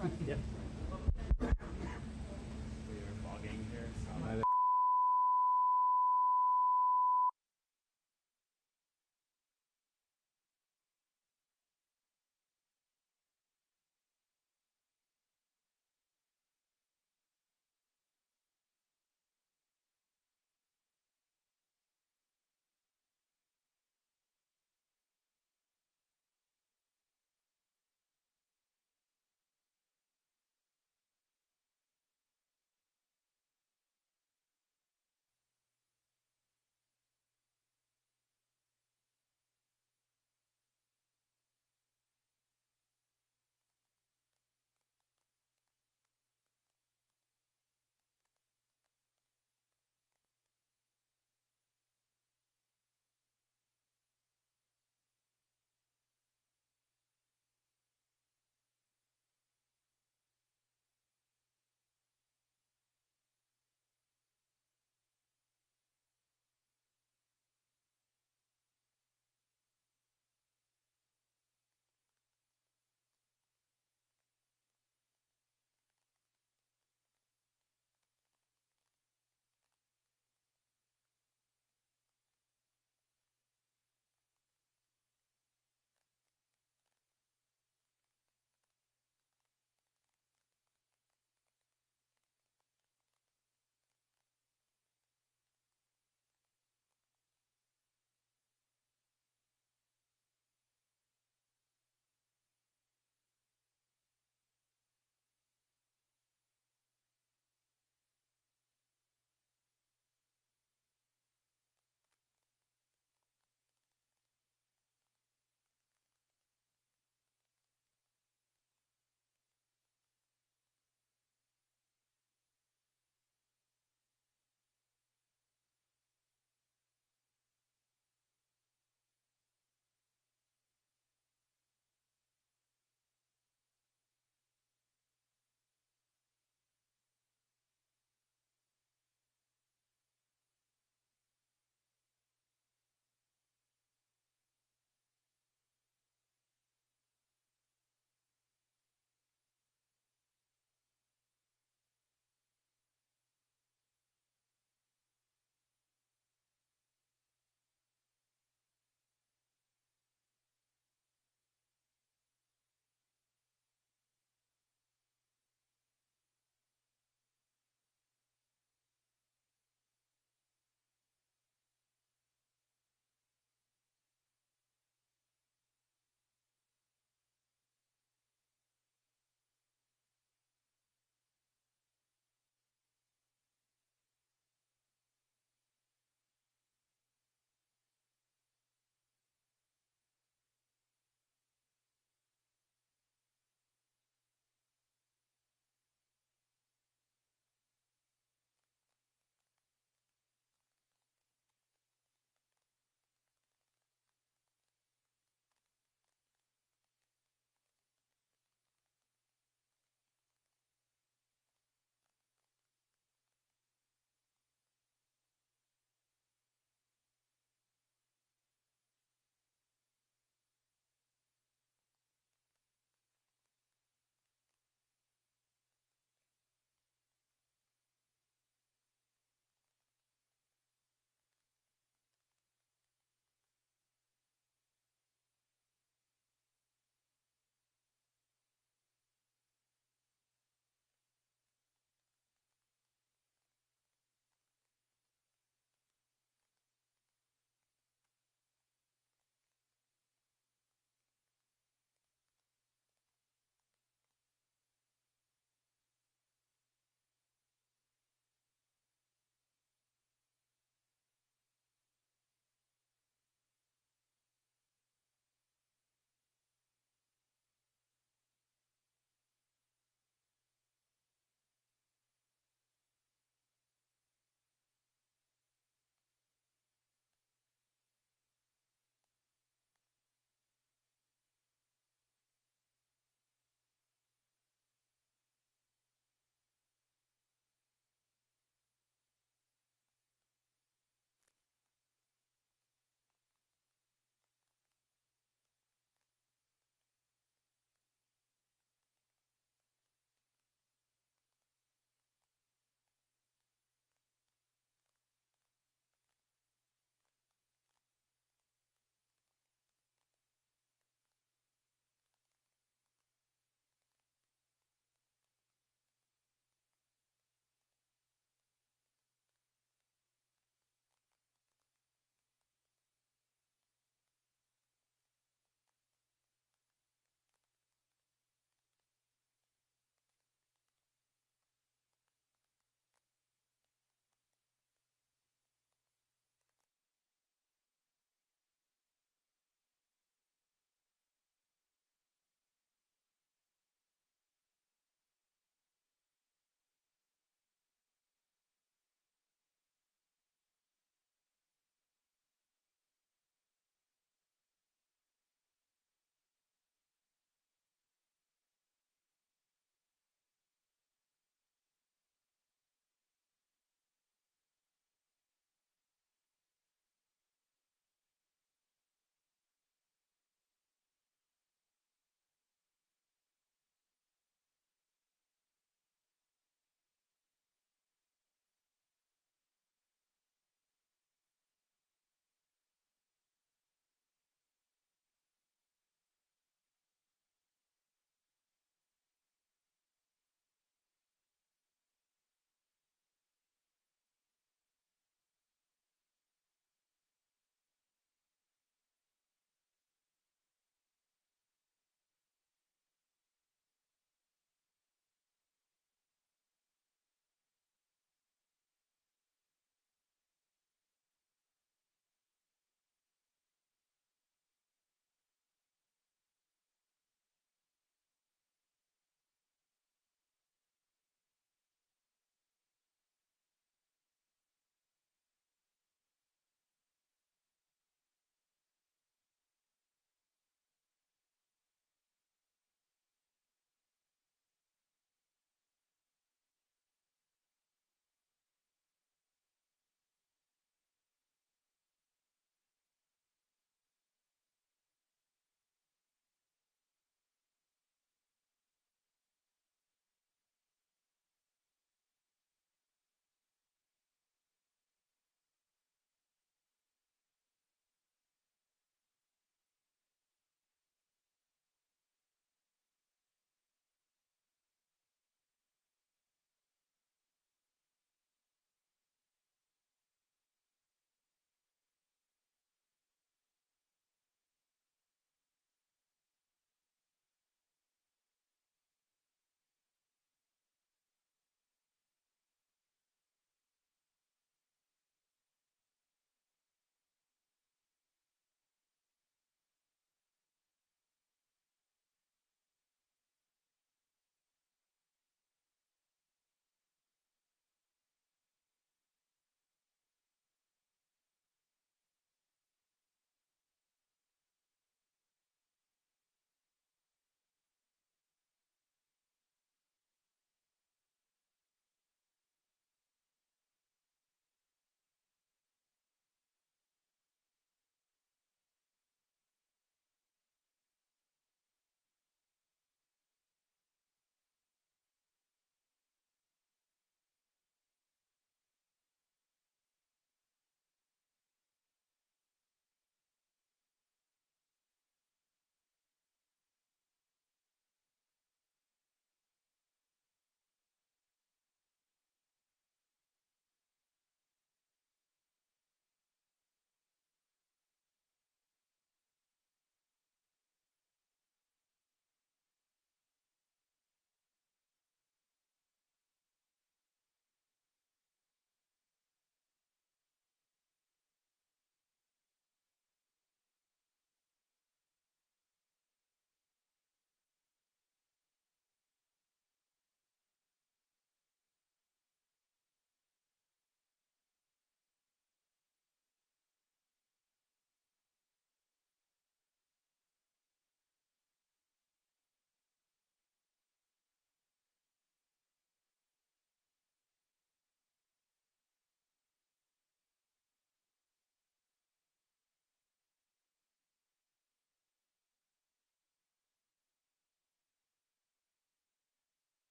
Yep. We are vlogging here. So.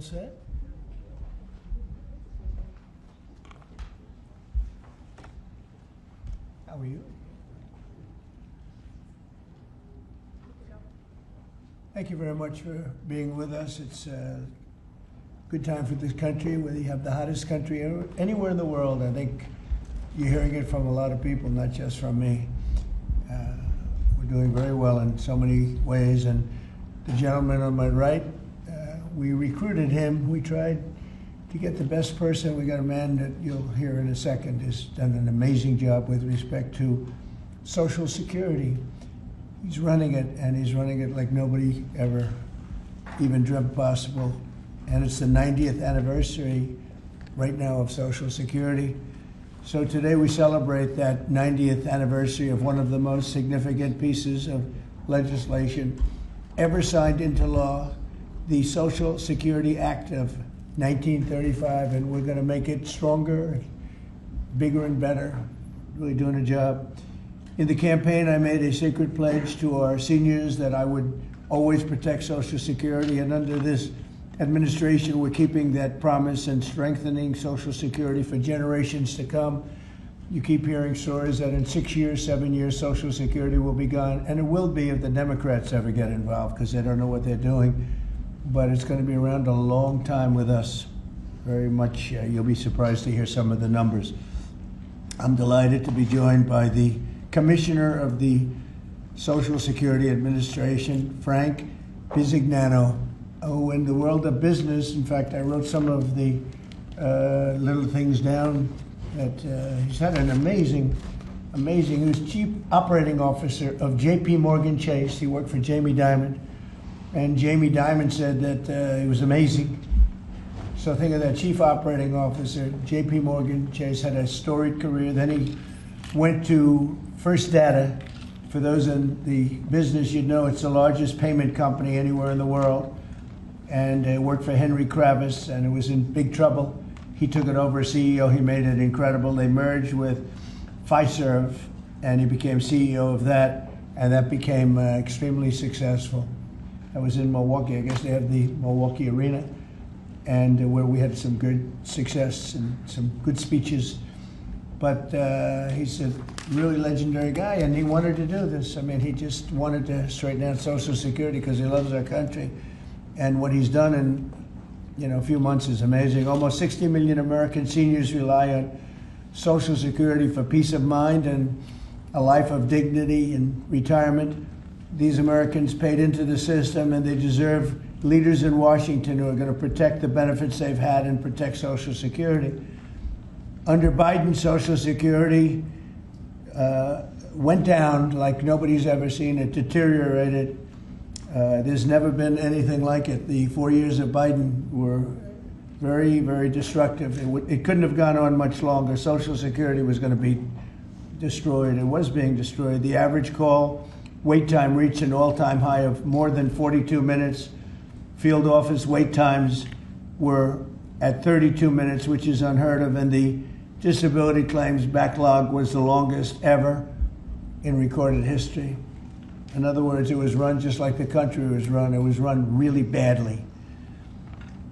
all set? How are you? Thank you very much for being with us. It's a good time for this country, whether you have the hottest country anywhere in the world. I think you're hearing it from a lot of people, not just from me. We're doing very well in so many ways. And the gentleman on my right, we recruited him. We tried to get the best person. We got a man that you'll hear in a second has done an amazing job with respect to Social Security. He's running it, and he's running it like nobody ever even dreamt possible. And it's the 90th anniversary right now of Social Security. So today we celebrate that 90th anniversary of one of the most significant pieces of legislation ever signed into law, the Social Security Act of 1935, and we're going to make it stronger, bigger and better, really doing a job. In the campaign, I made a secret pledge to our seniors that I would always protect Social Security, and under this administration, we're keeping that promise and strengthening Social Security for generations to come. You keep hearing stories that in 6 years, 7 years, Social Security will be gone, and it will be if the Democrats ever get involved, because they don't know what they're doing. But it's going to be around a long time with us. Very much, you'll be surprised to hear some of the numbers. I'm delighted to be joined by the Commissioner of the Social Security Administration, Frank Bisignano. Oh, in the world of business, in fact, I wrote some of the little things down that he's had an amazing, he was Chief Operating Officer of J.P. Morgan Chase. He worked for Jamie Dimon, and Jamie Dimon said that he was amazing. So think of that, Chief Operating Officer, J.P. Morgan Chase, had a storied career. Then he went to First Data. For those in the business, you'd know it's the largest payment company anywhere in the world. And worked for Henry Kravis, and it was in big trouble. He took it over as CEO. He made it incredible. They merged with Fiserv, and he became CEO of that, and that became extremely successful. That was in Milwaukee. I guess they have the Milwaukee Arena, and where we had some good success and some good speeches. But he's a really legendary guy, and he wanted to do this. I mean, he just wanted to straighten out Social Security because he loves our country. And what he's done in a few months is amazing. Almost 60 million American seniors rely on Social Security for peace of mind and a life of dignity in retirement. These Americans paid into the system, and they deserve leaders in Washington who are going to protect the benefits they've had and protect Social Security. Under Biden, Social Security went down like nobody's ever seen it, deteriorated. There's never been anything like it. The 4 years of Biden were very, very destructive. It couldn't have gone on much longer. Social Security was going to be destroyed. It was being destroyed. The average call wait time reached an all-time high of more than 42 minutes. Field office wait times were at 32 minutes, which is unheard of, and the disability claims backlog was the longest ever in recorded history. In other words, it was run just like the country was run. It was run really badly.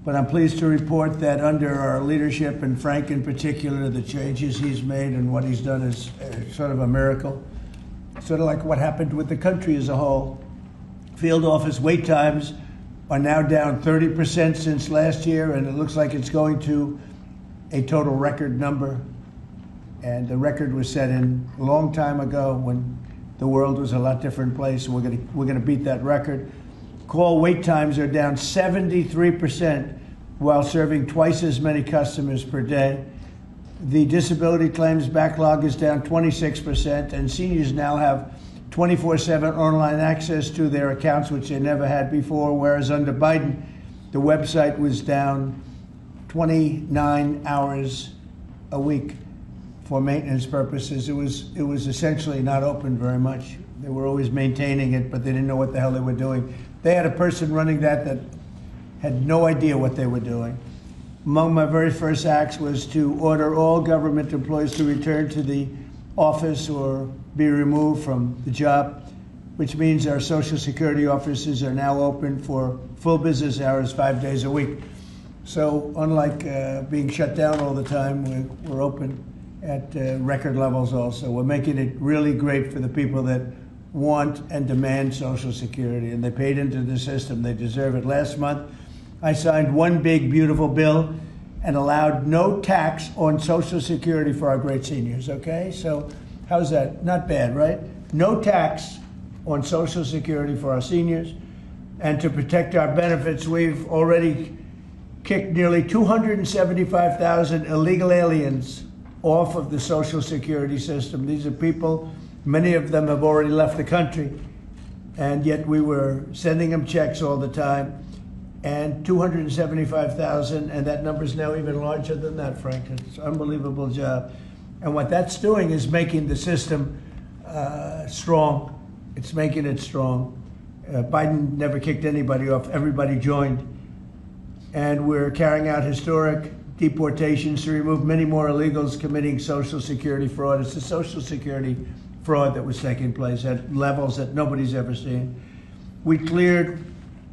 But I'm pleased to report that under our leadership, and Frank in particular, the changes he's made and what he's done is sort of a miracle. Sort of like what happened with the country as a whole. Field office wait times are now down 30% since last year, and it looks like it's going to a total record number. And the record was set in a long time ago when the world was a lot different place, and we're gonna beat that record. Call wait times are down 73% while serving twice as many customers per day. The disability claims backlog is down 26%, and seniors now have 24/7 online access to their accounts, which they never had before, whereas under Biden, the website was down 29 hours a week for maintenance purposes. It was essentially not open very much. They were always maintaining it, but they didn't know what the hell they were doing. They had a person running that had no idea what they were doing. Among my very first acts was to order all government employees to return to the office or be removed from the job, which means our Social Security offices are now open for full business hours 5 days a week. So unlike being shut down all the time, we're open at record levels also. We're making it really great for the people that want and demand Social Security, and they paid into the system. They deserve it. Last month, I signed one big, beautiful bill and allowed no tax on Social Security for our great seniors, okay? So how's that? Not bad, right? No tax on Social Security for our seniors. And to protect our benefits, we've already kicked nearly 275,000 illegal aliens off of the Social Security system. These are people, many of them have already left the country, and yet we were sending them checks all the time. And 275,000, and that number is now even larger than that, Frank. It's an unbelievable job. And what that's doing is making the system strong. It's making it strong. Biden never kicked anybody off. Everybody joined. And we're carrying out historic deportations to remove many more illegals committing Social Security fraud. It's the Social Security fraud that was taking place at levels that nobody's ever seen. We cleared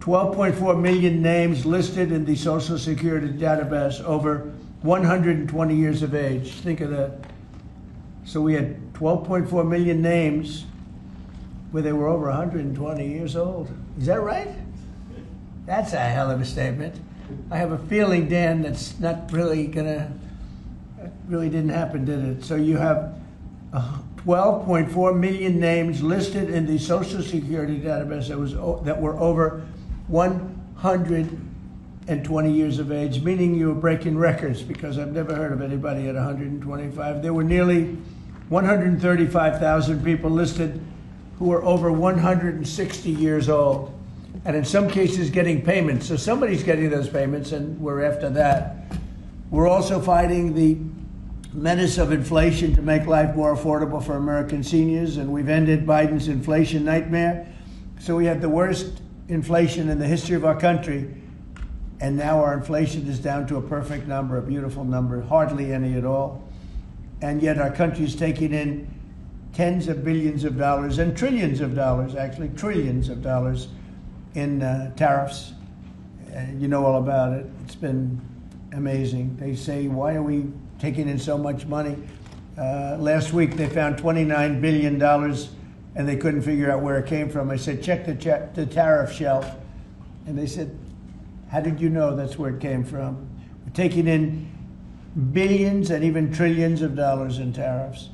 12.4 million names listed in the Social Security database over 120 years of age. Think of that. So we had 12.4 million names where they were over 120 years old. Is that right? That's a hell of a statement. I have a feeling, Dan, that's not really gonna, that really didn't happen, did it? So you have 12.4 million names listed in the Social Security database that were over 120 years of age, meaning you were breaking records, because I've never heard of anybody at 125. There were nearly 135,000 people listed who were over 160 years old, and in some cases getting payments. So somebody's getting those payments, and we're after that. We're also fighting the menace of inflation to make life more affordable for American seniors, and we've ended Biden's inflation nightmare. So we had the worst inflation in the history of our country, and now our inflation is down to a perfect number, a beautiful number, hardly any at all. And yet our country is taking in tens of billions of dollars and trillions of dollars, actually trillions of dollars in tariffs. You know all about it. It's been amazing. They say, why are we taking in so much money? Last week they found $29 billion and they couldn't figure out where it came from. I said, check the tariff shelf. And they said, how did you know that's where it came from? We're taking in billions and even trillions of dollars in tariffs,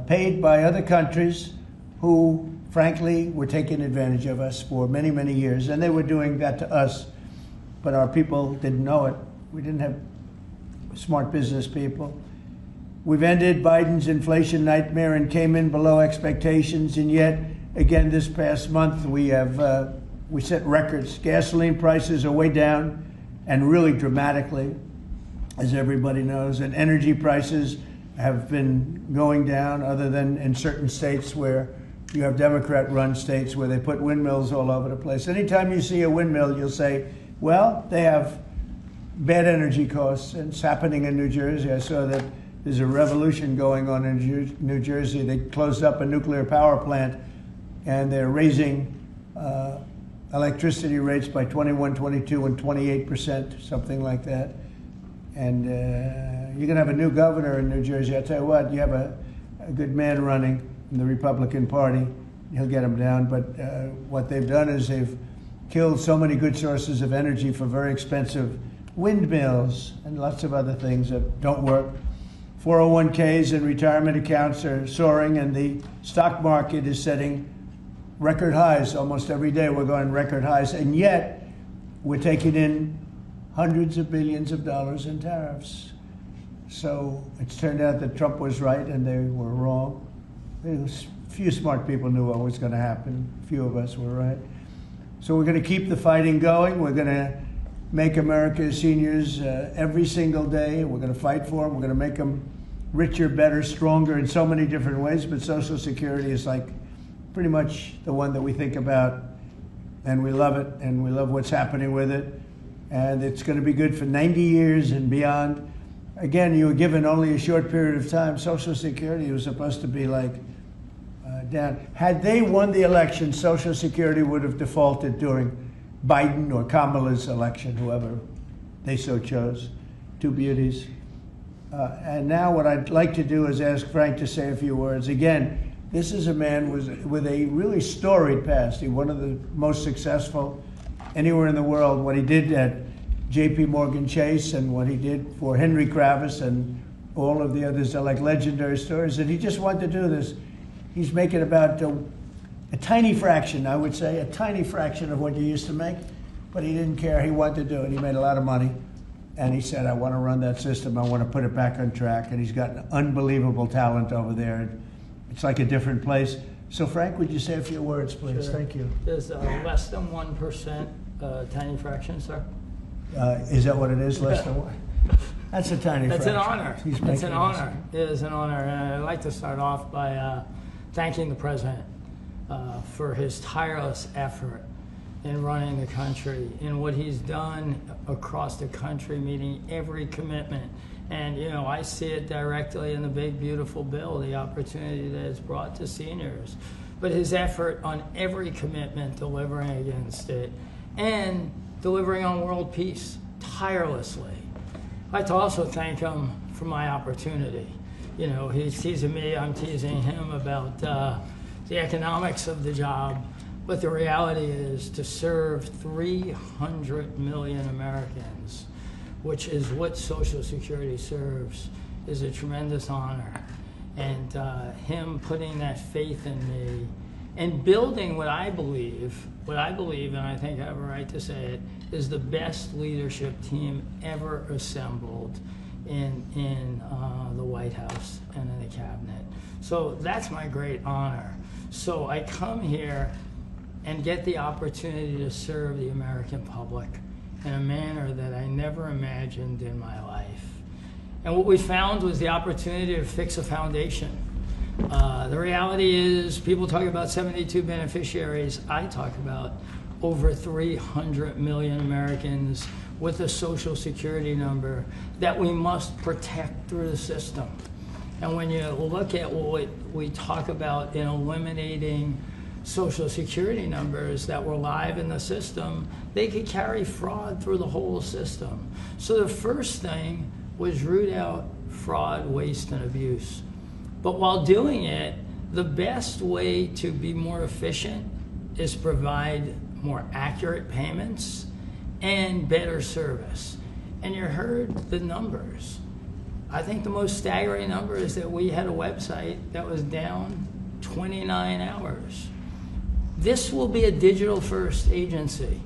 paid by other countries who, frankly, were taking advantage of us for many, many years. And they were doing that to us, but our people didn't know it. We didn't have smart business people. We've ended Biden's inflation nightmare and came in below expectations, and yet, again, this past month, we set records. Gasoline prices are way down, and really dramatically, as everybody knows, and energy prices have been going down, other than in certain states where you have Democrat-run states where they put windmills all over the place. Anytime you see a windmill, you'll say, well, they have bad energy costs, and it's happening in New Jersey. I saw that there's a revolution going on in New Jersey. They closed up a nuclear power plant, and they're raising electricity rates by 21, 22, and 28%, something like that. And you're going to have a new governor in New Jersey. I'll tell you what, you have a good man running in the Republican Party. He'll get him down. But what they've done is they've killed so many good sources of energy for very expensive windmills and lots of other things that don't work. 401ks and retirement accounts are soaring, and the stock market is setting record highs. Almost every day we're going record highs, and yet we're taking in hundreds of billions of dollars in tariffs. So it's turned out that Trump was right and they were wrong. A few smart people knew what was going to happen. A few of us were right. So we're going to keep the fighting going. We're going to make America's seniors every single day. We're going to fight for them. We're going to make them richer, better, stronger in so many different ways. But Social Security is like pretty much the one that we think about, and we love it, and we love what's happening with it. And it's going to be good for 90 years and beyond. Again, you were given only a short period of time. Social Security was supposed to be like down. Had they won the election, Social Security would have defaulted during Biden or Kamala's election, whoever they so chose. Two beauties. And now what I'd like to do is ask Frank to say a few words. Again, this is a man with a really storied past. He's one of the most successful anywhere in the world. What he did at J.P. Morgan Chase and what he did for Henry Kravis and all of the others are like legendary stories. And he just wanted to do this. He's making about a tiny fraction, I would say, a tiny fraction of what you used to make. But he didn't care. He wanted to do it. He made a lot of money. And he said, I want to run that system. I want to put it back on track. And he's got an unbelievable talent over there. It's like a different place. So, Frank, would you say a few words, please? Sure. Thank you. Is less than 1% tiny fraction, sir? Is that what it is, less than one? That's a tiny That's fraction. an honor. It's an honor. It is an honor. And I'd like to start off by thanking the President for his tireless effort in running the country, in what he's done across the country, meeting every commitment. And, you know, I see it directly in the big, beautiful bill, the opportunity that it's brought to seniors. But his effort on every commitment, delivering against it, and delivering on world peace tirelessly. I'd like to also thank him for my opportunity. You know, he's teasing me, I'm teasing him about the economics of the job. But the reality is to serve 300 million Americans, which is what Social Security serves, is a tremendous honor. And him putting that faith in me and building what I believe, and I think I have a right to say it, is the best leadership team ever assembled in the White House and in the cabinet. So that's my great honor. So I come here and get the opportunity to serve the American public in a manner that I never imagined in my life. And what we found was the opportunity to fix a foundation. The reality is, people talk about 72 beneficiaries. I talk about over 300 million Americans with a Social Security number that we must protect through the system. And when you look at what we talk about in eliminating Social Security numbers that were live in the system, they could carry fraud through the whole system. So the first thing was root out fraud, waste, and abuse. But while doing it, the best way to be more efficient is provide more accurate payments and better service. And you heard the numbers. I think the most staggering number is that we had a website that was down 29 hours. This will be a digital-first agency,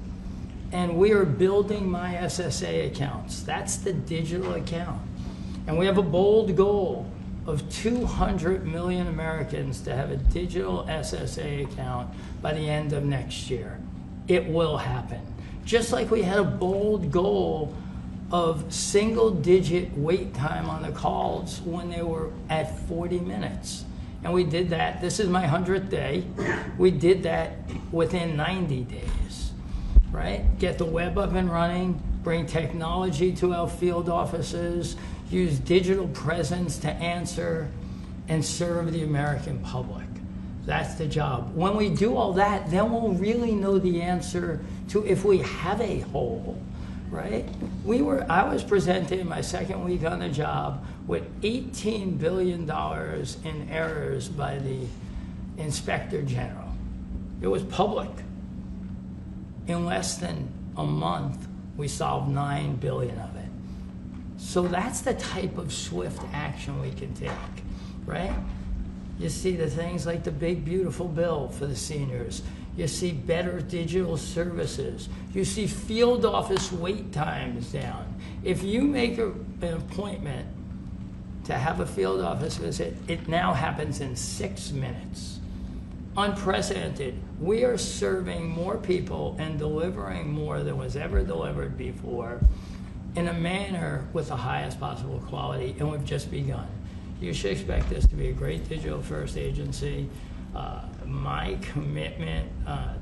and we are building my SSA accounts. That's the digital account. And we have a bold goal of 200 million Americans to have a digital SSA account by the end of next year. It will happen. Just like we had a bold goal of single-digit wait time on the calls when they were at 40 minutes. And we did that. This is my 100th day. We did that within 90 days, right? Get the web up and running, bring technology to our field offices, use digital presence to answer and serve the American public. That's the job. When we do all that, then we'll really know the answer to if we have a hole, right? I was presented in my second week on the job with $18 billion in errors by the Inspector General. It was public. In less than a month, we solved 9 billion of it. So that's the type of swift action we can take, right? You see the things like the big, beautiful bill for the seniors. You see better digital services. You see field office wait times down. If you make an appointment to have a field office visit, it now happens in 6 minutes. Unprecedented. We are serving more people and delivering more than was ever delivered before in a manner with the highest possible quality, and we've just begun. You should expect this to be a great digital-first agency. My commitment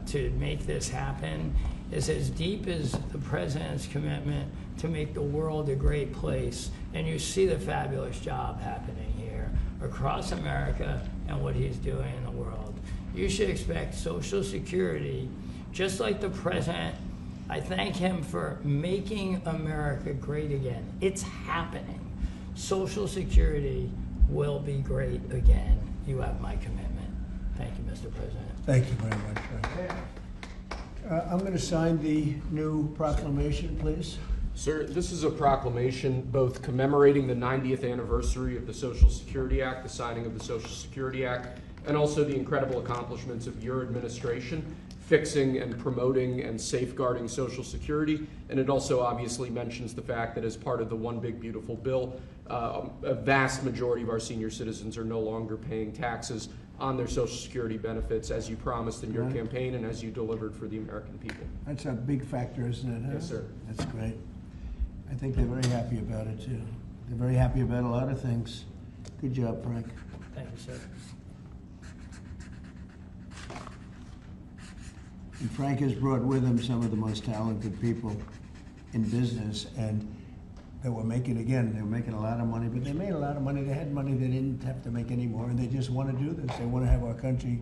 to make this happen is as deep as the President's commitment to make the world a great place. And you see the fabulous job happening here across America and what he's doing in the world. You should expect Social Security, just like the President I thank him for making America great again. It's happening. Social Security will be great again. You have my commitment. Thank you, Mr. President. Thank you very much, Frank. I'm going to sign the new proclamation, please. Sir, this is a proclamation both commemorating the 90th anniversary of the Social Security Act, the signing of the Social Security Act, and also the incredible accomplishments of your administration, fixing and promoting and safeguarding Social Security. And it also obviously mentions the fact that as part of the One Big Beautiful Bill, a vast majority of our senior citizens are no longer paying taxes on their Social Security benefits, as you promised in your campaign and as you delivered for the American people. That's a big factor, isn't it? Huh? Yes, sir. That's great. I think they're very happy about it, too. They're very happy about a lot of things. Good job, Frank. Thank you, sir. And Frank has brought with him some of the most talented people in business, and they were making a lot of money, but they made a lot of money. They had money they didn't have to make anymore, and they just want to do this. They want to have our country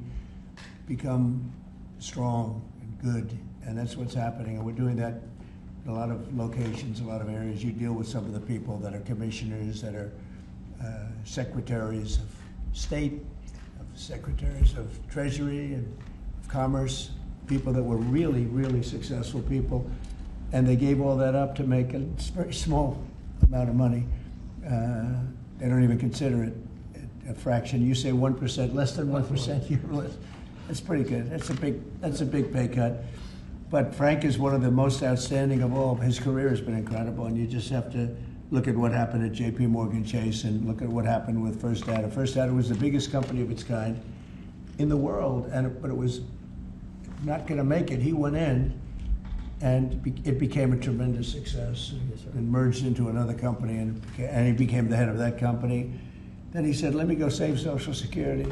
become strong and good, and that's what's happening, and we're doing that in a lot of locations, a lot of areas. You deal with some of the people that are commissioners, that are secretaries of state, secretaries of treasury and of commerce, people that were really, really successful people, and they gave all that up to make a very small amount of money. They don't even consider it a fraction. You say 1%, less than 1%. That's pretty good. That's a big pay cut. But Frank is one of the most outstanding of all. His career has been incredible, and you just have to look at what happened at J.P. Morgan Chase and look at what happened with First Data. First Data was the biggest company of its kind in the world, but it was not going to make it. He went in, and it became a tremendous success, and merged into another company, and he became the head of that company. Then he said, let me go save Social Security,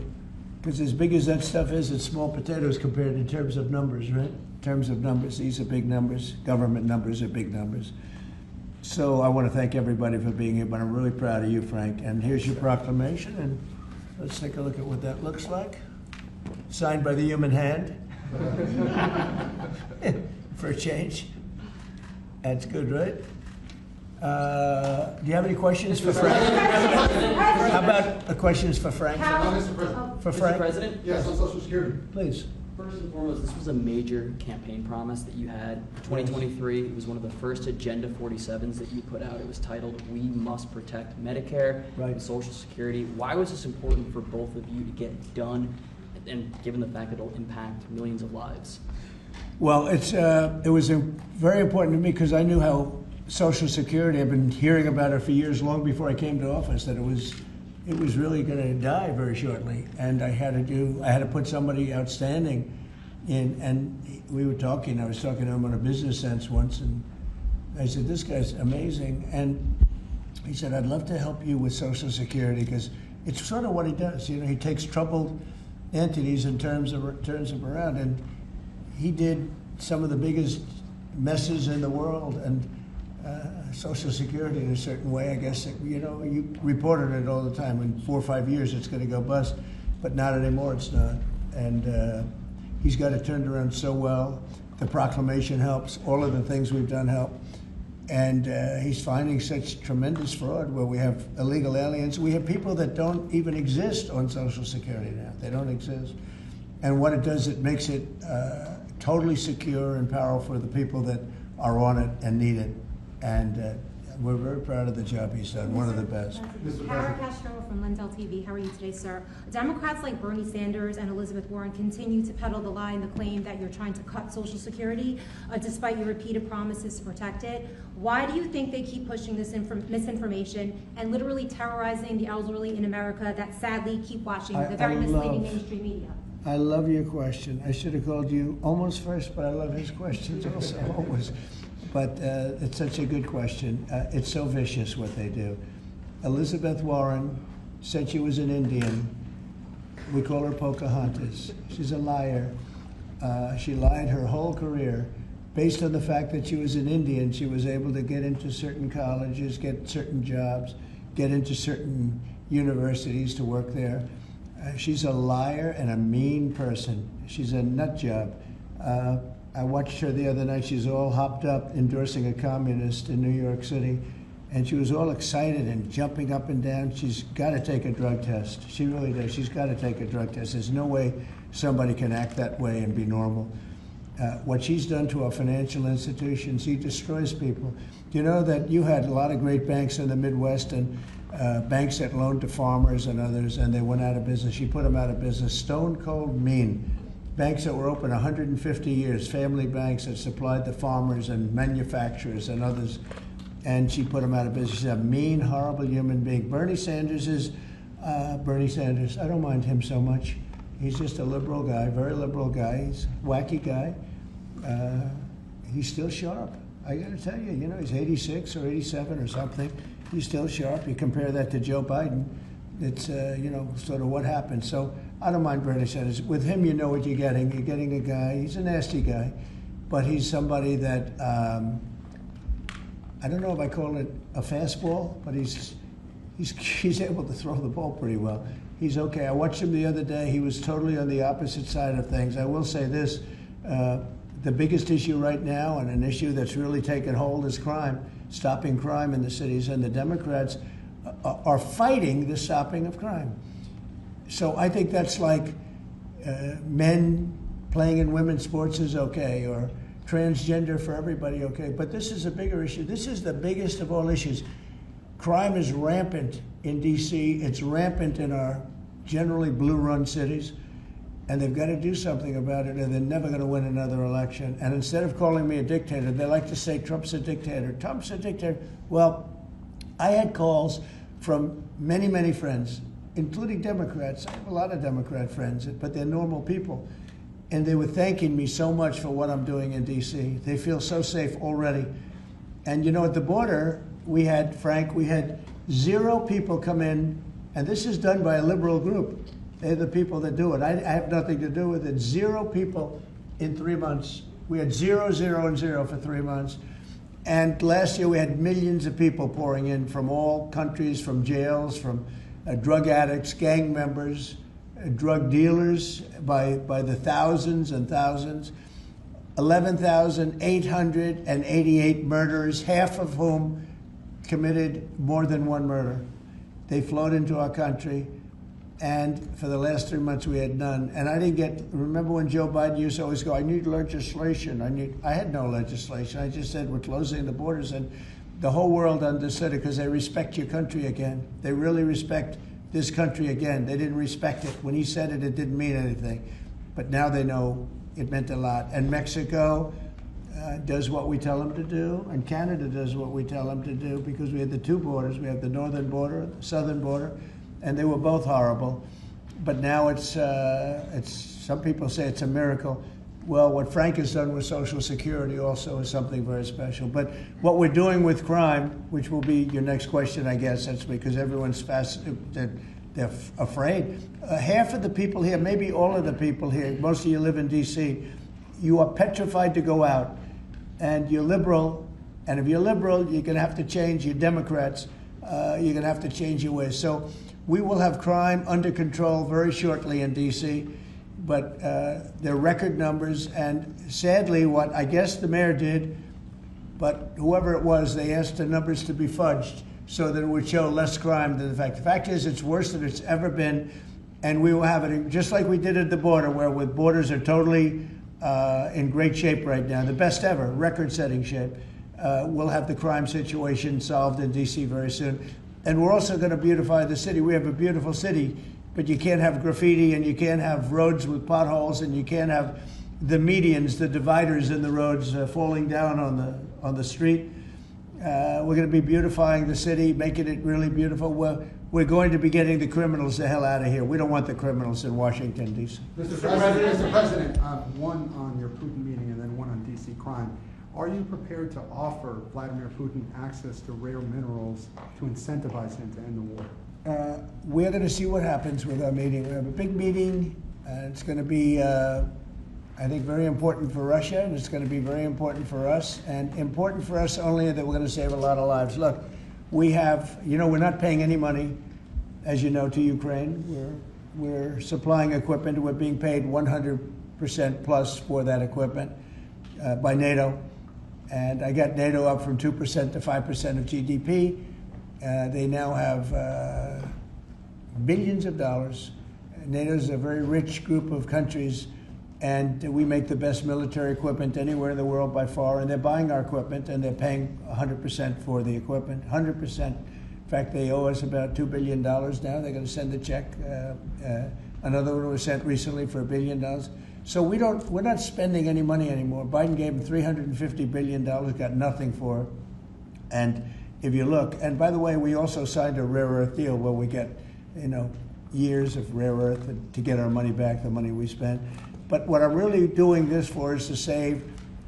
because as big as that stuff is, it's small potatoes compared in terms of numbers, right? In terms of numbers, these are big numbers. Government numbers are big numbers. So I want to thank everybody for being here, but I'm really proud of you, Frank. And here's your proclamation, and let's take a look at what that looks like. Signed by the human hand. For a change. That's good, right? Do you have any questions for Frank? How about the questions for Frank? Mr. President. For Frank? Mr. President? Yes, on Social Security. Please. First and foremost, this was a major campaign promise that you had. 2023, it was one of the first Agenda 47s that you put out. It was titled, We Must Protect Medicare and Social Security. Why was this important for both of you to get done, and given the fact that it'll impact millions of lives? Well, it was very important to me because I knew how Social Security, I've been hearing about it for years, long before I came to office, that it was really going to die very shortly, and I had to put somebody outstanding in. And I was talking to him on a business sense once, and I said, this guy's amazing. And he said, I'd love to help you with Social Security, because it's sort of what he does. You know, he takes troubled entities and turns them around, and he did some of the biggest messes in the world, and Social Security in a certain way, I guess, you reported it all the time. In 4 or 5 years, it's going to go bust, but not anymore, it's not. And he's got it turned around so well. The proclamation helps. All of the things we've done help. And he's finding such tremendous fraud where we have illegal aliens. We have people that don't even exist on Social Security now. They don't exist. And what it does, it makes it totally secure and powerful for the people that are on it and need it. And we're very proud of the job he's done, one of the best. Kara Castro from Lindell TV. How are you today, sir? Democrats like Bernie Sanders and Elizabeth Warren continue to peddle the lie and the claim that you're trying to cut Social Security, despite your repeated promises to protect it. Why do you think they keep pushing this misinformation and literally terrorizing the elderly in America that sadly keep watching the very misleading mainstream media? I love your question. I should have called you almost first, but I love his questions also, always. But it's such a good question. It's so vicious what they do. Elizabeth Warren said she was an Indian. We call her Pocahontas. She's a liar. She lied her whole career. Based on the fact that she was an Indian, she was able to get into certain colleges, get certain jobs, get into certain universities to work there. She's a liar and a mean person. She's a nut job. I watched her the other night. She's all hopped up endorsing a communist in New York City. And she was all excited and jumping up and down. She's got to take a drug test. She really does. She's got to take a drug test. There's no way somebody can act that way and be normal. What she's done to our financial institutions, she destroys people. Do you know that you had a lot of great banks in the Midwest and banks that loaned to farmers and others, and they went out of business? She put them out of business. Stone cold mean. Banks that were open 150 years, family banks that supplied the farmers and manufacturers and others, and she put them out of business. She's a mean, horrible human being. Bernie Sanders is Bernie Sanders. I don't mind him so much. He's just a liberal guy, very liberal guy. He's a wacky guy. He's still sharp. I got to tell you, you know, he's 86 or 87 or something. He's still sharp. You compare that to Joe Biden, it's, you know, sort of what happened. So I don't mind Bernie Sanders. With him, you know what you're getting. You're getting a guy, he's a nasty guy, but he's somebody that, I don't know if I call it a fastball, but he's able to throw the ball pretty well. He's okay. I watched him the other day. He was totally on the opposite side of things. I will say this, the biggest issue right now, and an issue that's really taken hold, is crime, stopping crime in the cities, and the Democrats are fighting the stopping of crime. So I think that's like men playing in women's sports is okay, or transgender for everybody, okay. But this is a bigger issue. This is the biggest of all issues. Crime is rampant in D.C. It's rampant in our generally blue-run cities, and they've got to do something about it, or they're never going to win another election. And instead of calling me a dictator, they like to say Trump's a dictator. Trump's a dictator. Well, I had calls from many, many friends, including Democrats. I have a lot of Democrat friends, but they're normal people. And they were thanking me so much for what I'm doing in D.C. They feel so safe already. And you know, at the border, we had 0 people come in, and this is done by a liberal group. They're the people that do it. I have nothing to do with it. 0 people in 3 months. We had 0, 0, and 0 for 3 months. And last year we had millions of people pouring in from all countries, from jails, from drug addicts, gang members, drug dealers by the thousands and thousands. 11,888 murderers, half of whom committed more than one murder. They flowed into our country, and for the last 3 months we had none. And I didn't get, remember when Joe Biden used to always go, I need legislation, I had no legislation. I just said we're closing the borders, and the whole world understood it because they respect your country again. They really respect this country again. They didn't respect it. When he said it, it didn't mean anything. But now they know it meant a lot. And Mexico does what we tell them to do, and Canada does what we tell them to do, because we have the 2 borders. We have the northern border, the southern border, and they were both horrible. But now it's some people say it's a miracle. Well, what Frank has done with Social Security also is something very special. But what we're doing with crime, which will be your next question, I guess, that's because everyone's they're afraid. Half of the people here, maybe all of the people here, most of you live in D.C., you are petrified to go out. And you're liberal, and if you're liberal, you're going to have to change. You're Democrats, you're going to have to change your ways. So we will have crime under control very shortly in D.C., but they're record numbers. And sadly, what I guess the mayor did, but whoever it was, they asked the numbers to be fudged so that it would show less crime than the fact. The fact is, it's worse than it's ever been, and we will have it just like we did at the border, where with borders are totally in great shape right now, the best ever, record-setting shape. We'll have the crime situation solved in D.C. very soon. And we're also going to beautify the city. We have a beautiful city, but you can't have graffiti, and you can't have roads with potholes, and you can't have the medians, the dividers in the roads falling down on the street. We're going to be beautifying the city, making it really beautiful. We're going to be getting the criminals the hell out of here. We don't want the criminals in Washington, D.C. Mr. President, one on your Putin meeting and then one on D.C. crime. Are you prepared to offer Vladimir Putin access to rare minerals to incentivize him to end the war? We're going to see what happens with our meeting. We have a big meeting. It's going to be, I think, very important for Russia, and it's going to be very important for us, and important for us only that we're going to save a lot of lives. Look, we have, we're not paying any money, as you know, to Ukraine. We're supplying equipment. We're being paid 100% plus for that equipment. by NATO. And I got NATO up from 2% to 5% of GDP. They now have billions of dollars. NATO is a very rich group of countries, and we make the best military equipment anywhere in the world by far, and they're buying our equipment, and they're paying 100% for the equipment, 100%. In fact, they owe us about $2 billion now. They're going to send a check. Another one was sent recently for $1 billion. So we're not spending any money anymore. Biden gave them $350 billion, got nothing for it. And if you look, and by the way, we also signed a rare earth deal where we get, years of rare earth to get our money back, the money we spent. But what I'm really doing this for is to save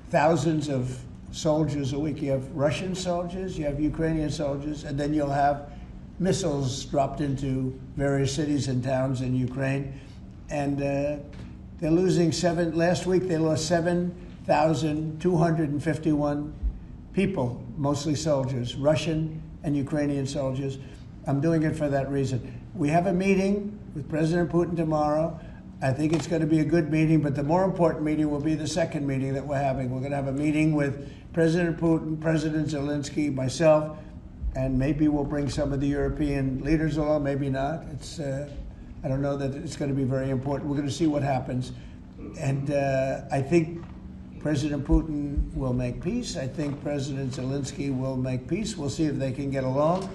thousands of soldiers a week. You have Russian soldiers, you have Ukrainian soldiers, and then you'll have missiles dropped into various cities and towns in Ukraine. And they're losing last week they lost 7,251 people, mostly soldiers, Russian and Ukrainian soldiers. I'm doing it for that reason. We have a meeting with President Putin tomorrow. I think it's going to be a good meeting, but the more important meeting will be the second meeting that we're having. We're going to have a meeting with President Putin, President Zelensky, myself, and maybe we'll bring some of the European leaders along, maybe not. I don't know that it's going to be very important. We're going to see what happens. And I think President Putin will make peace. I think President Zelensky will make peace. We'll see if they can get along.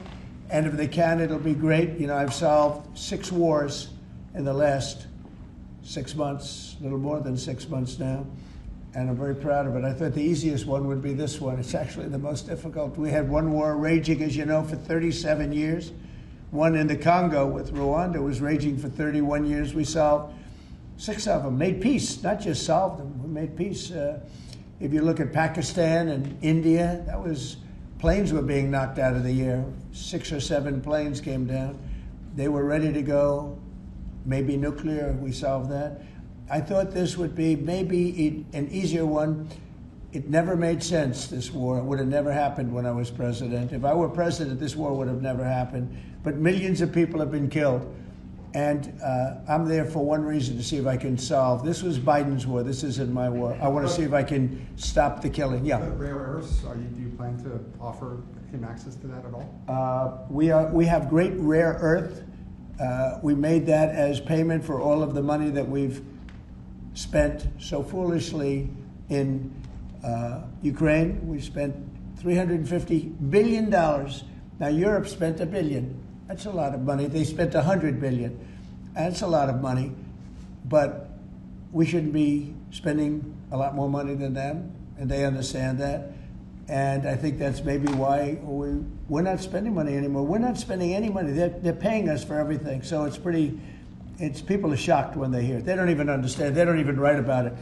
And if they can, it'll be great. I've solved 6 wars in the last 6 months, a little more than 6 months now, and I'm very proud of it. I thought the easiest one would be this one. It's actually the most difficult. We had one war raging, as you know, for 37 years. One in the Congo with Rwanda was raging for 31 years. We solved 6 of them, made peace, not just solved them, we made peace. If you look at Pakistan and India, planes were being knocked out of the air. 6 or 7 planes came down. They were ready to go. Maybe nuclear, we solved that. I thought this would be maybe an easier one. It never made sense, this war. It would have never happened when I was president. If I were president, this war would have never happened. But millions of people have been killed. And I'm there for one reason, to see if I can solve. This was Biden's war. This isn't my war. I want to see if I can stop the killing. Yeah. But rare earths, do you plan to offer him access to that at all? We have great rare earth. We made that as payment for all of the money that we've spent so foolishly in Ukraine. We spent $350 billion. Now Europe spent $1 billion. That's a lot of money. They spent $100 billion. That's a lot of money. But we shouldn't be spending a lot more money than them, and they understand that. And I think that's maybe why we're not spending money anymore. We're not spending any money. They're paying us for everything. So people are shocked when they hear it. They don't even understand. They don't even write about it.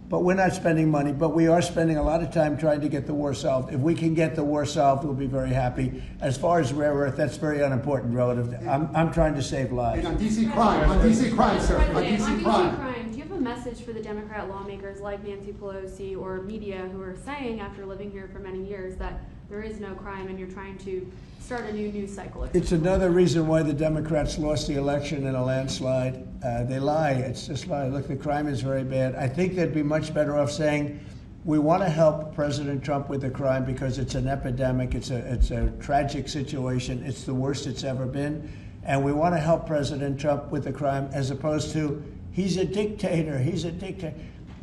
But we're not spending money, but we are spending a lot of time trying to get the war solved. If we can get the war solved, we'll be very happy. As far as rare earth, that's very unimportant relative to, I'm trying to save lives. And on DC crime, sir, on DC crime. Do you have a message for the Democrat lawmakers like Nancy Pelosi or media who are saying, after living here for many years, that there is no crime and you're trying to start a new news cycle? It's another reason why the Democrats lost the election in a landslide. They lie. It's just lie. Look, the crime is very bad. I think they'd be much better off saying, we want to help President Trump with the crime because it's an epidemic. It's a tragic situation. It's the worst it's ever been. And we want to help President Trump with the crime, as opposed to, he's a dictator. He's a dictator.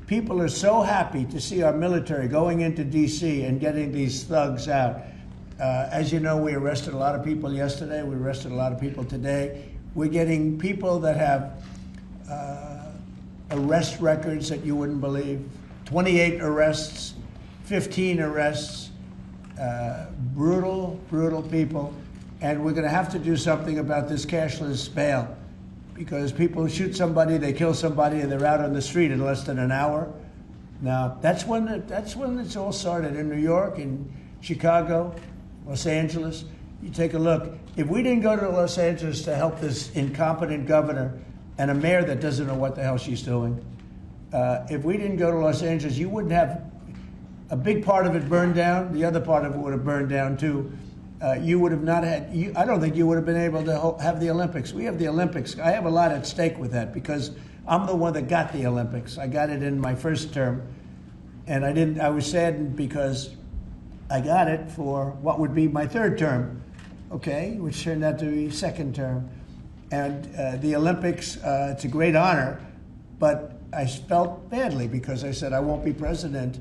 People are so happy to see our military going into D.C. and getting these thugs out. As you know, we arrested a lot of people yesterday. We arrested a lot of people today. We're getting people that have arrest records that you wouldn't believe. 28 arrests, 15 arrests, brutal, brutal people. And we're going to have to do something about this cashless bail, because people shoot somebody, they kill somebody, and they're out on the street in less than an hour. Now, that's when it's all started, in New York, in Chicago, Los Angeles. You take a look. If we didn't go to Los Angeles to help this incompetent governor and a mayor that doesn't know what the hell she's doing, if we didn't go to Los Angeles, you wouldn't have a big part of it burned down. The other part of it would have burned down too. You would have not had, I don't think you would have been able to have the Olympics. We have the Olympics. I have a lot at stake with that because I'm the one that got the Olympics. I got it in my first term. And I was saddened because I got it for what would be my third term, okay, which turned out to be second term. And the Olympics, it's a great honor, but I felt badly because I said I won't be president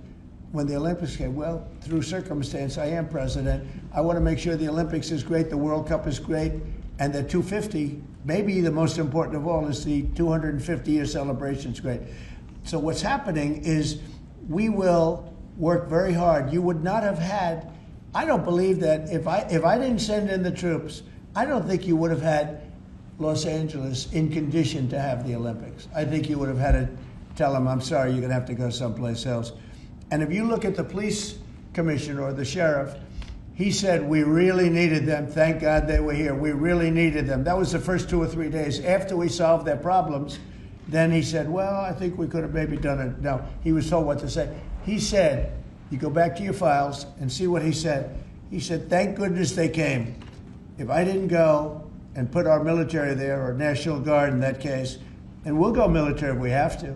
when the Olympics came. Well, through circumstance, I am president. I want to make sure the Olympics is great, the World Cup is great, and the 250, maybe the most important of all, is the 250-year celebration is great. So what's happening is we will work very hard. You would not have had, I don't believe that if I didn't send in the troops, I don't think you would have had Los Angeles in condition to have the Olympics. I think you would have had to tell them, I'm sorry, you're going to have to go someplace else. And if you look at the police commissioner or the sheriff, he said, we really needed them. Thank God they were here. We really needed them. That was the first 2 or 3 days. After we solved their problems, then he said, well, I think we could have maybe done it. No, he was told what to say. He said, you go back to your files and see what he said. He said, thank goodness they came. If I didn't go and put our military there, or National Guard in that case, and we'll go military if we have to,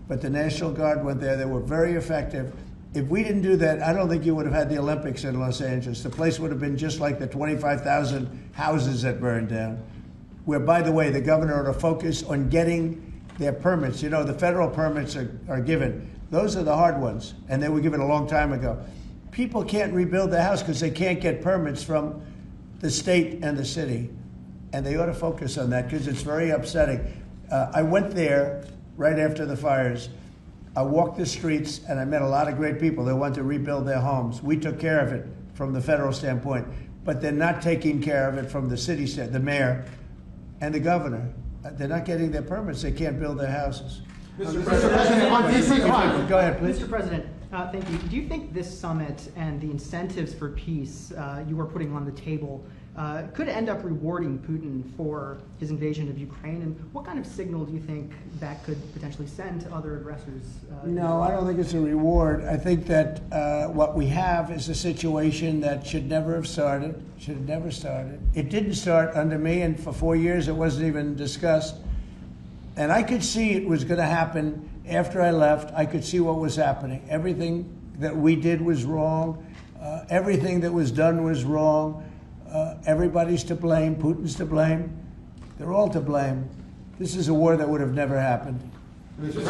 but the National Guard went there. They were very effective. If we didn't do that, I don't think you would have had the Olympics in Los Angeles. The place would have been just like the 25,000 houses that burned down, where, by the way, the governor ought to focus on getting their permits. You know, the federal permits are given. Those are the hard ones, and they were given a long time ago. People can't rebuild their house because they can't get permits from the state and the city. And they ought to focus on that because it's very upsetting. I went there right after the fires. I walked the streets and I met a lot of great people that want to rebuild their homes. We took care of it from the federal standpoint, but they're not taking care of it from the city standpoint, the mayor and the governor. They're not getting their permits. They can't build their houses. Mr. President, on DC crime. Go ahead, please. Mr. President, thank you. Do you think this summit and the incentives for peace you are putting on the table could end up rewarding Putin for his invasion of Ukraine? And what kind of signal do you think that could potentially send to other aggressors? No, I don't think it's a reward. I think that what we have is a situation that should never have started, should have never started. It didn't start under me, and for 4 years it wasn't even discussed. And I could see it was going to happen after I left. I could see what was happening. Everything that we did was wrong. Everything that was done was wrong. Everybody's to blame. Putin's to blame. They're all to blame. This is a war that would have never happened. The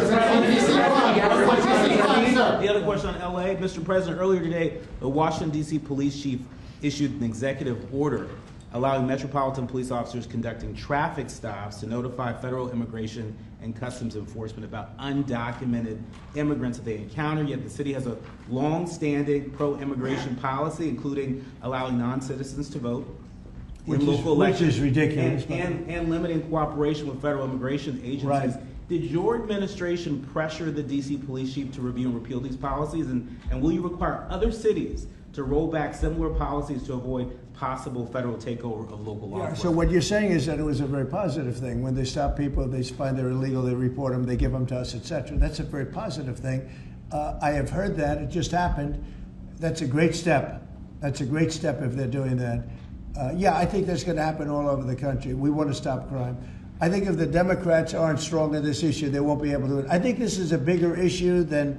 other question on LA, Mr. President, earlier today, the Washington, D.C. police chief issued an executive order allowing metropolitan police officers conducting traffic stops to notify federal immigration and customs enforcement about undocumented immigrants that they encounter. Yet the city has a long-standing pro-immigration policy, including allowing non-citizens to vote in local elections. Which is ridiculous. And limiting cooperation with federal immigration agencies. Right. Did your administration pressure the D.C. police chief to review and repeal these policies? And will you require other cities to roll back similar policies to avoid possible federal takeover of local law enforcement? So what you're saying is that it was a very positive thing. When they stop people, they find they're illegal, they report them, they give them to us, etc. That's a very positive thing. I have heard that. It just happened. That's a great step. That's a great step if they're doing that. Yeah, I think that's going to happen all over the country. We want to stop crime. I think if the Democrats aren't strong on this issue, they won't be able to do it. I think this is a bigger issue than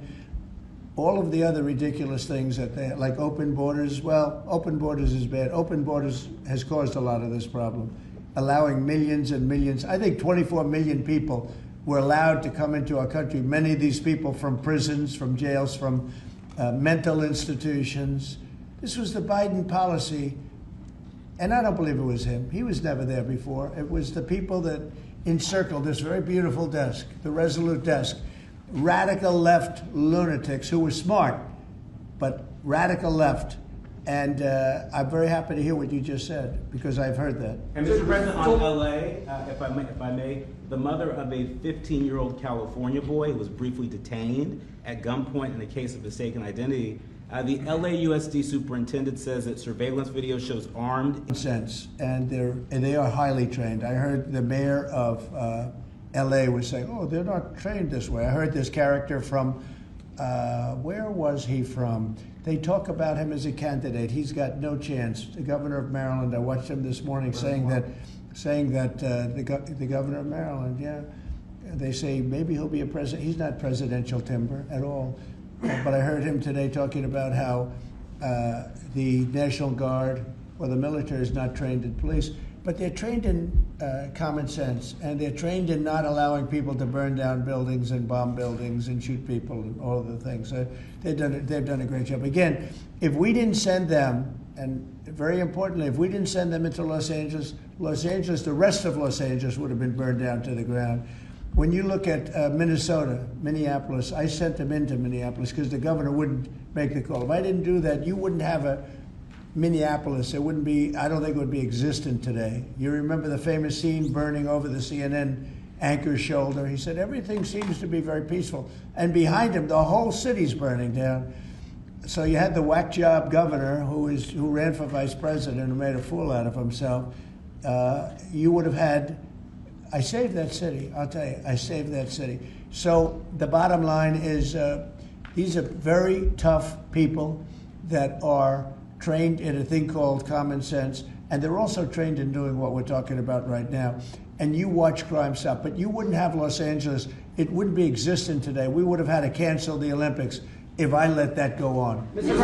all of the other ridiculous things that they, like open borders. Well, open borders is bad. Open borders has caused a lot of this problem, allowing millions and millions. I think 24 million people were allowed to come into our country. Many of these people from prisons, from jails, from mental institutions. This was the Biden policy. And I don't believe it was him. He was never there before. It was the people that encircled this very beautiful desk, the Resolute desk. Radical left lunatics who were smart, but radical left. And I'm very happy to hear what you just said, because I've heard that. And Mr. President, on LA, if I may, the mother of a 15-year-old California boy who was briefly detained at gunpoint in a case of mistaken identity, the LAUSD superintendent says that surveillance video shows armed. Sense, and they are highly trained. I heard the mayor of LA was saying, "Oh, they're not trained this way." I heard this character from where was he from? They talk about him as a candidate. He's got no chance. The governor of Maryland. I watched him this morning saying that the governor of Maryland. Yeah, they say maybe he'll be a president. He's not presidential timber at all. but I heard him today talking about how the National Guard or the military is not trained in police, but they're trained in common sense, and they're trained in not allowing people to burn down buildings and bomb buildings and shoot people and all of the things. They've done a great job. Again, if we didn't send them, and very importantly, if we didn't send them into Los Angeles, the rest of Los Angeles would have been burned down to the ground. When you look at Minneapolis, I sent them into Minneapolis because the governor wouldn't make the call. If I didn't do that, you wouldn't have a Minneapolis. It wouldn't be, I don't think it would be existent today. You remember the famous scene burning over the CNN anchor's shoulder? He said, everything seems to be very peaceful. And behind him, the whole city's burning down. So you had the whack job governor who ran for vice president, who made a fool out of himself. You would have had, I saved that city, I'll tell you, I saved that city. So the bottom line is these are very tough people that are trained in a thing called common sense, and they're also trained in doing what we're talking about right now. And you watch crime stop, but you wouldn't have Los Angeles, it wouldn't be existent today. We would have had to cancel the Olympics if I let that go on. Mr.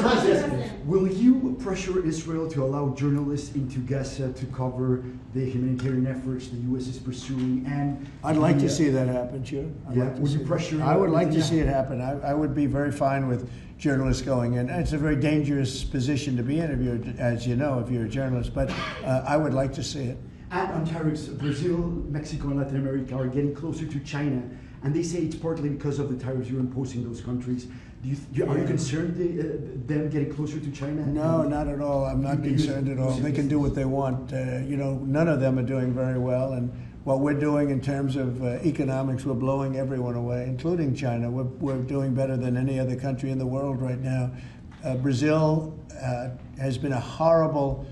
President, will you pressure Israel to allow journalists into Gaza to cover the humanitarian efforts the U.S. is pursuing? And I'd like to see that happen, sure. Would you pressure? I would like to see it happen. I would be very fine with journalists going in. It's a very dangerous position to be in, as you know, if you're a journalist, but I would like to see it. And on tariffs, Brazil, Mexico, and Latin America are getting closer to China, and they say it's partly because of the tariffs you're imposing those countries. Are you concerned them getting closer to China? No, not at all. I'm not concerned at all. They can do what they want. None of them are doing very well, and what we're doing in terms of economics, we're blowing everyone away, including China. We're doing better than any other country in the world right now. Brazil has been a horrible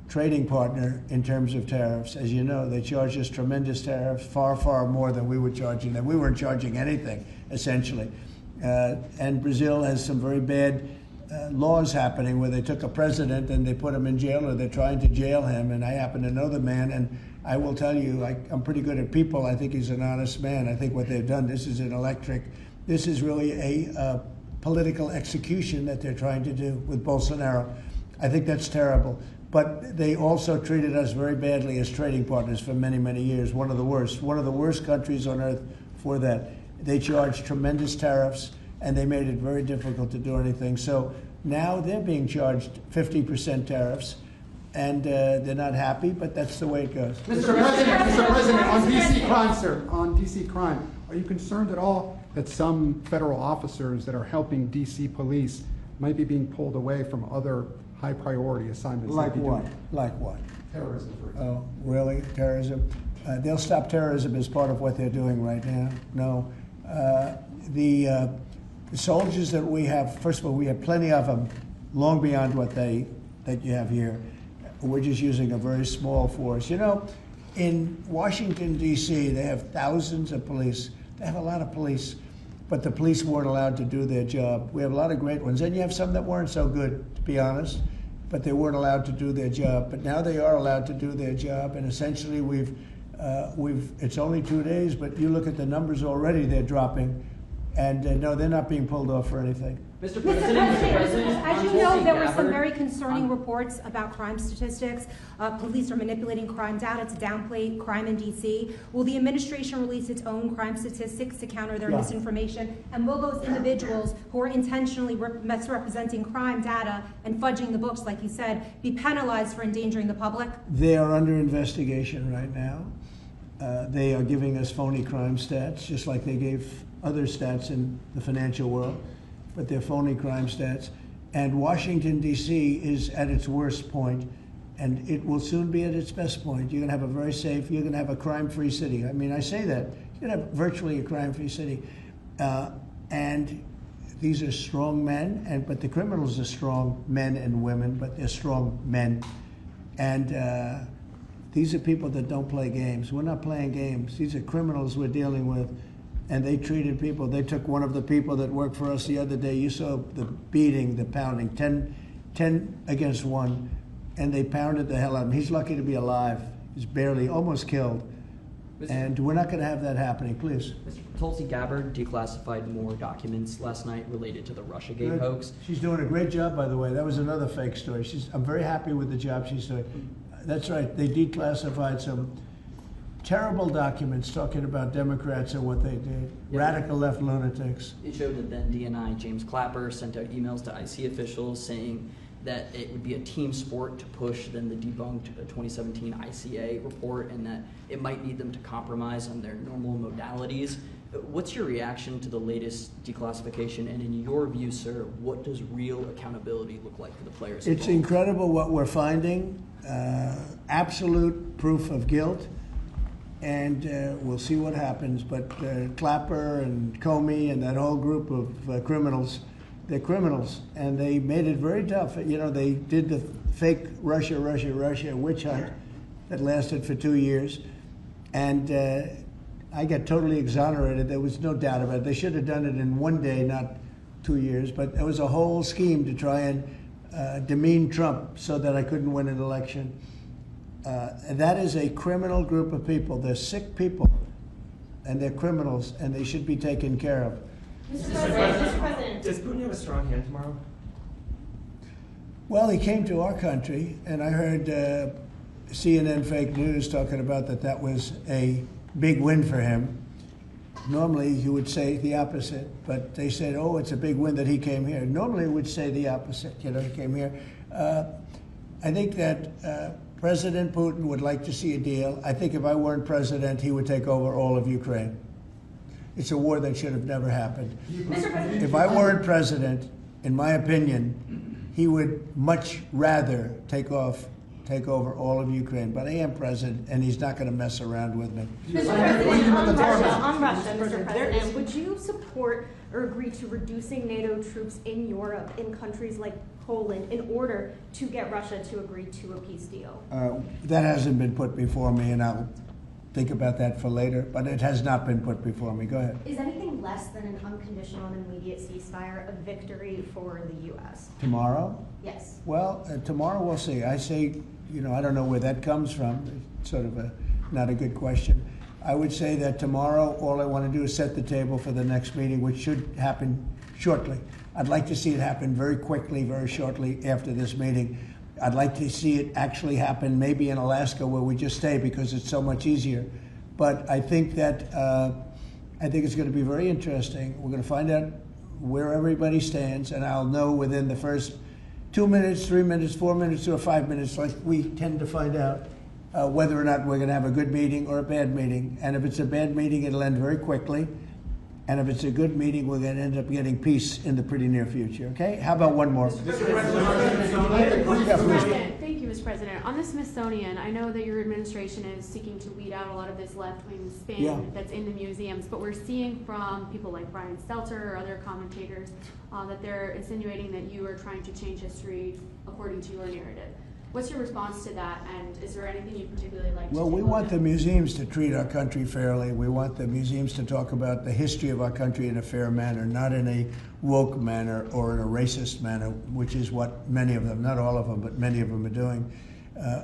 trading partner in terms of tariffs. As you know, they charge us tremendous tariffs, far, far more than we were charging them. We weren't charging anything, essentially. And Brazil has some very bad laws happening where they took a president and they put him in jail, or they're trying to jail him. And I happen to know the man, and I will tell you, I'm pretty good at people. I think he's an honest man. I think what they've done, this is really a political execution that they're trying to do with Bolsonaro. I think that's terrible. But they also treated us very badly as trading partners for many, many years. One of the worst countries on earth for that. They charged tremendous tariffs, and they made it very difficult to do anything. So now they're being charged 50% tariffs, and they're not happy, but that's the way it goes. Mr. President, on DC crime, sir, on DC crime, are you concerned at all that some federal officers that are helping DC police might be being pulled away from other high priority assignments? Like what? Like what? Terrorism, for example. Oh, really? Terrorism? They'll stop terrorism as part of what they're doing right now. No. The soldiers that we have, first of all, we have plenty of them, long beyond what that you have here. We're just using a very small force. You know, in Washington, D.C., they have thousands of police. They have a lot of police, but the police weren't allowed to do their job. We have a lot of great ones, and you have some that weren't so good, to be honest, but they weren't allowed to do their job. But now they are allowed to do their job, and essentially it's only 2 days, but you look at the numbers already, they're dropping. And no, they're not being pulled off for anything. Mr. President, as you know, there were some very concerning reports about crime statistics. Police are manipulating crime data to downplay crime in D.C. Will the administration release its own crime statistics to counter their misinformation? And will those individuals who are intentionally misrepresenting crime data and fudging the books, like you said, be penalized for endangering the public? They are under investigation right now. They are giving us phony crime stats, just like they gave other stats in the financial world, but they're phony crime stats. And Washington, D.C. is at its worst point, and it will soon be at its best point. You're going to have a very safe, you're going to have a crime-free city. I mean, I say that. You're going to have virtually a crime-free city. And these are strong men, but the criminals are strong men and women, but they're strong men. And these are people that don't play games. We're not playing games. These are criminals we're dealing with. And they treated people. They took one of the people that worked for us the other day. You saw the beating, the pounding, 10 against 1, and they pounded the hell out of him. He's lucky to be alive. He's barely, almost killed. And we're not going to have that happening, please. Tulsi Gabbard declassified more documents last night related to the Russiagate Good. hoax. She's doing a great job, by the way. That was another fake story. I'm very happy with the job she's doing. That's right. They declassified some terrible documents talking about Democrats and what they did. Yeah. Radical left lunatics. It showed that then DNI James Clapper sent out emails to IC officials saying that it would be a team sport to push then the debunked 2017 ICA report and that it might need them to compromise on their normal modalities. What's your reaction to the latest declassification? And in your view, sir, what does real accountability look like for the players It's involved? incredible what we're finding. Absolute proof of guilt. And we'll see what happens. But Clapper and Comey and that whole group of criminals, they're criminals. And they made it very tough. You know, they did the fake Russia witch hunt that lasted for 2 years. And I got totally exonerated. There was no doubt about it. They should have done it in 1 day, not 2 years. But it was a whole scheme to try and demean Trump so that I couldn't win an election. And that is a criminal group of people. They're sick people, and they're criminals, and they should be taken care of. Mr. President. Does Putin have a strong hand tomorrow? Well, he came to our country, and I heard CNN fake news talking about that was a big win for him. Normally, he would say the opposite, but they said, oh, it's a big win that he came here. Normally, he would say the opposite, you know, he came here. I think that President Putin would like to see a deal. I think if I weren't president, he would take over all of Ukraine. It's a war that should have never happened. If I weren't president, in my opinion, he would much rather take over all of Ukraine. But I am president, and he's not going to mess around with me. Mr. President, on Russia, Mr. President, would you support or agree to reducing NATO troops in Europe, in countries like Poland, in order to get Russia to agree to a peace deal? That hasn't been put before me, and I'll think about that for later, but it has not been put before me. Go ahead. Is anything less than an unconditional and immediate ceasefire a victory for the U.S.? Tomorrow? Yes. Well, tomorrow we'll see. I say, you know, I don't know where that comes from. It's sort of not a good question. I would say that tomorrow all I want to do is set the table for the next meeting, which should happen shortly. I'd like to see it happen very quickly, very shortly after this meeting. I'd like to see it actually happen maybe in Alaska where we just stay because it's so much easier. But I think that it's going to be very interesting. We're going to find out where everybody stands, and I'll know within the first 2 minutes, 3 minutes, 4 minutes, or 5 minutes, like we tend to find out whether or not we're going to have a good meeting or a bad meeting. And if it's a bad meeting, it'll end very quickly. And if it's a good meeting, we're going to end up getting peace in the pretty near future. Okay? How about one more? Thank you, Mr. President. On the Smithsonian, I know that your administration is seeking to weed out a lot of this left-wing spin that's in the museums, but we're seeing from people like Brian Stelter or other commentators that they're insinuating that you are trying to change history according to your narrative. What's your response to that, and is there anything you'd particularly like to do? Well, we want the museums to treat our country fairly. We want the museums to talk about the history of our country in a fair manner, not in a woke manner or in a racist manner, which is what many of them, not all of them, but many of them are doing.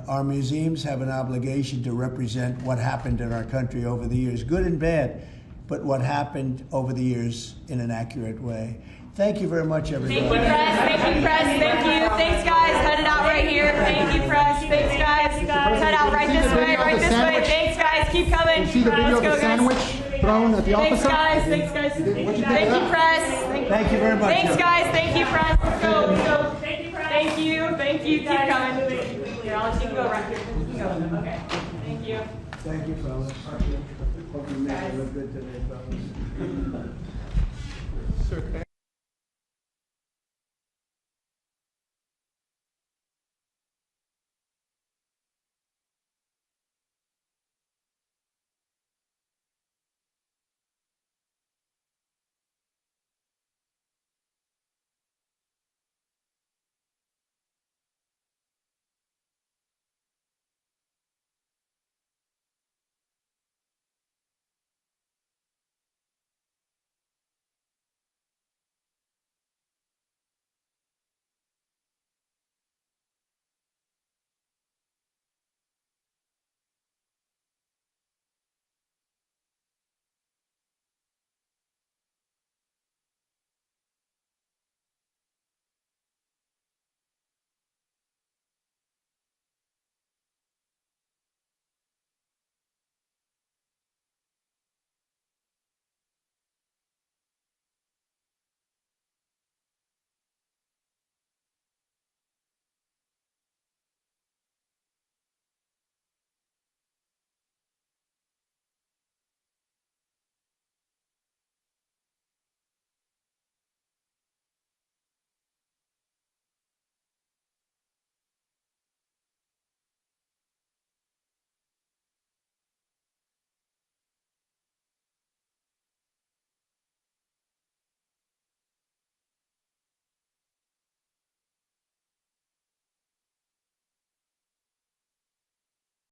Our museums have an obligation to represent what happened in our country over the years, good and bad, but what happened over the years in an accurate way. Thank you very much, everybody. Thank you, press. Thank you, press. Thank you. Thanks, guys. Head it out right here. Thank you, press. Thanks, guys. Head out right this way, right this way. Thanks, guys. Keep coming. You see the video Let's of go, the sandwich thrown at the Thanks, officer? guys. Thanks, guys. Thank you, press. Thank you very much. Thanks, guys. Thank you, press. Let's go. Let's go. Thank you, press. Thank you. Thank you. Keep coming. Here, I'll let you go right here. You can go. Okay. Thank you. Thank you, fellas. Hope you made it look good today, fellas. Sir,